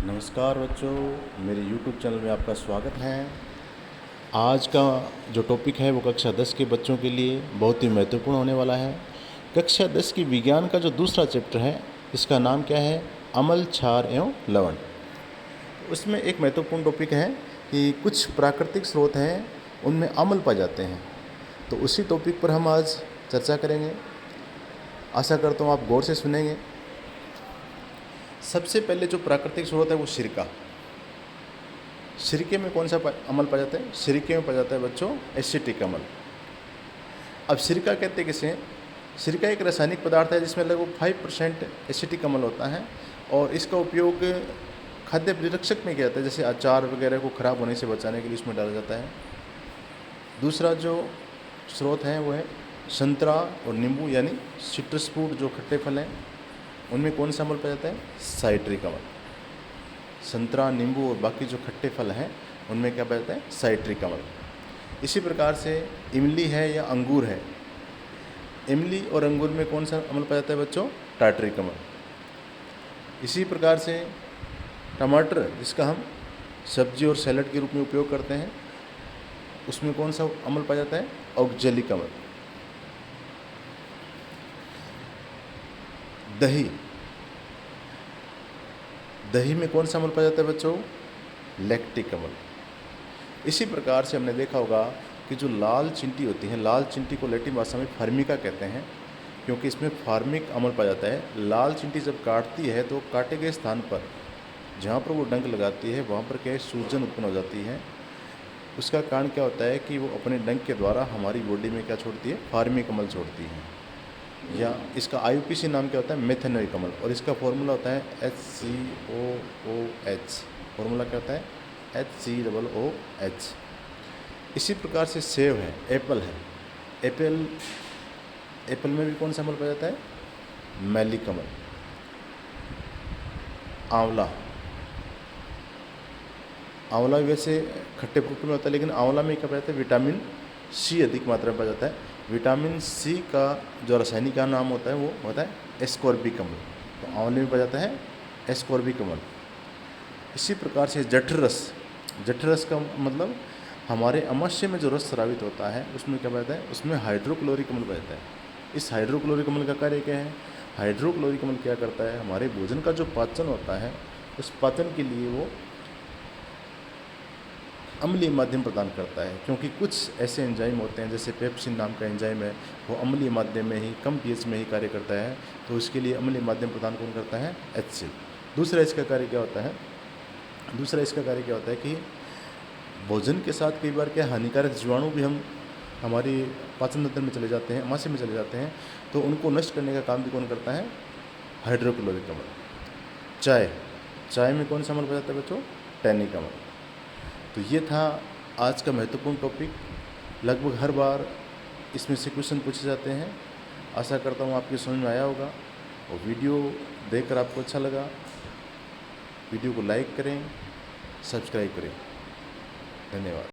नमस्कार बच्चों, मेरे YouTube चैनल में आपका स्वागत है। आज का जो टॉपिक है वो कक्षा 10 के बच्चों के लिए बहुत ही महत्वपूर्ण होने वाला है। कक्षा 10 की विज्ञान का जो दूसरा चैप्टर है, इसका नाम क्या है? अम्ल, क्षार एवं लवण। उसमें एक महत्वपूर्ण टॉपिक है कि कुछ प्राकृतिक स्रोत हैं, उनमें अम्ल पाए जाते हैं। तो उसी टॉपिक पर हम आज चर्चा करेंगे। आशा करता हूँ आप गौर से सुनेंगे। सबसे पहले जो प्राकृतिक स्रोत है वो सिरका। सिरके में कौन सा अम्ल पाया जाता है? सिरके में पाया जाता है बच्चों एसिटिक अम्ल। अब सिरका कहते हैं किसे? सिरका एक रासायनिक पदार्थ है जिसमें लगभग 5% एसिटिक अम्ल होता है और इसका उपयोग खाद्य परिरक्षक में किया जाता है, जैसे अचार वगैरह को खराब होने से बचाने के लिए इसमें डाला जाता है। दूसरा जो स्रोत है वो है संतरा और नींबू, यानी सिट्रस फ्रूट, जो खट्टे फल हैं, उनमें कौन सा अम्ल पाया जाता है? साइट्रिक अम्ल। संतरा, नींबू और बाकी जो खट्टे फल हैं उनमें क्या पाया जाता है? साइट्रिक अम्ल। इसी प्रकार से इमली है या अंगूर है, इमली और अंगूर में कौन सा अम्ल पाया जाता है बच्चों? टार्टरिक अम्ल। इसी प्रकार से टमाटर, जिसका हम सब्जी और सैलड के रूप में उपयोग करते हैं, उसमें कौन सा अम्ल पाया जाता है? ऑक्जेलिक अम्ल। दही, दही में कौन सा अम्ल पाया जाता है बच्चों? लैक्टिक अम्ल। इसी प्रकार से हमने देखा होगा कि जो लाल चींटी होती है, लाल चींटी को लैटिन भाषा में फार्मिका कहते हैं, क्योंकि इसमें फार्मिक अम्ल पाया जाता है। लाल चींटी जब काटती है तो काटे गए स्थान पर जहाँ पर वो डंक लगाती है वहाँ पर क्या है? सूजन उत्पन्न हो जाती है। उसका कारण क्या होता है कि वो अपने डंक के द्वारा हमारी बॉडी में क्या छोड़ती है? फार्मिक अम्ल छोड़ती है। या इसका IUPAC नाम क्या होता है? मेथेनोइक अम्ल। और इसका फॉर्मूला होता है HCOOH। फॉर्मूला क्या होता है? HCOOH। इसी प्रकार से सेब है, एप्पल है, एप्पल में भी कौन सा अम्ल पाया जाता है? मैलिक अम्ल। आंवला, आंवला वैसे खट्टे फ्रूट में होता है, लेकिन आंवला में क्या पाया जाता है? विटामिन C अधिक मात्रा में पाया जाता है। विटामिन C का जो रासायनिक नाम होता है वो होता है एस्कॉर्बिक अम्ल। तो आंवले में पाया जाता है एस्कॉर्बिक अम्ल। इसी प्रकार से जठरस, जठरस का मतलब हमारे अमाशय में जो रस स्रावित होता है उसमें क्या पाया जाता है? उसमें हाइड्रोक्लोरिक अम्ल पाया जाता है। इस हाइड्रोक्लोरिक अम्ल का कार्य क्या है? हाइड्रोक्लोरिक अम्ल क्या करता है? हमारे भोजन का जो पाचन होता है उस पाचन के लिए वो अम्लीय माध्यम प्रदान करता है, क्योंकि कुछ ऐसे एंजाइम होते हैं, जैसे पेप्सिन नाम का एंजाइम है, वो अम्लीय माध्यम में ही, कम pH में ही कार्य करता है। तो इसके लिए अम्लीय माध्यम प्रदान कौन करता है? HCl। दूसरा इसका कार्य क्या होता है? दूसरा इसका कार्य क्या होता है कि भोजन के साथ कई बार क्या हानिकारक जीवाणु भी हमारी पाचन तंत्र में चले जाते हैं, अमाशय में चले जाते हैं, तो उनको नष्ट करने का काम भी कौन करता है? हाइड्रोक्लोरिक अम्ल। चाय, चाय में कौन सा अम्ल पाया जाता है बच्चों? टैनिक अम्ल। तो ये था आज का महत्वपूर्ण टॉपिक। लगभग हर बार इसमें से क्वेश्चन पूछे जाते हैं। आशा करता हूँ आपकी समझ में आया होगा और वीडियो देखकर आपको अच्छा लगा। वीडियो को लाइक करें, सब्सक्राइब करें। धन्यवाद।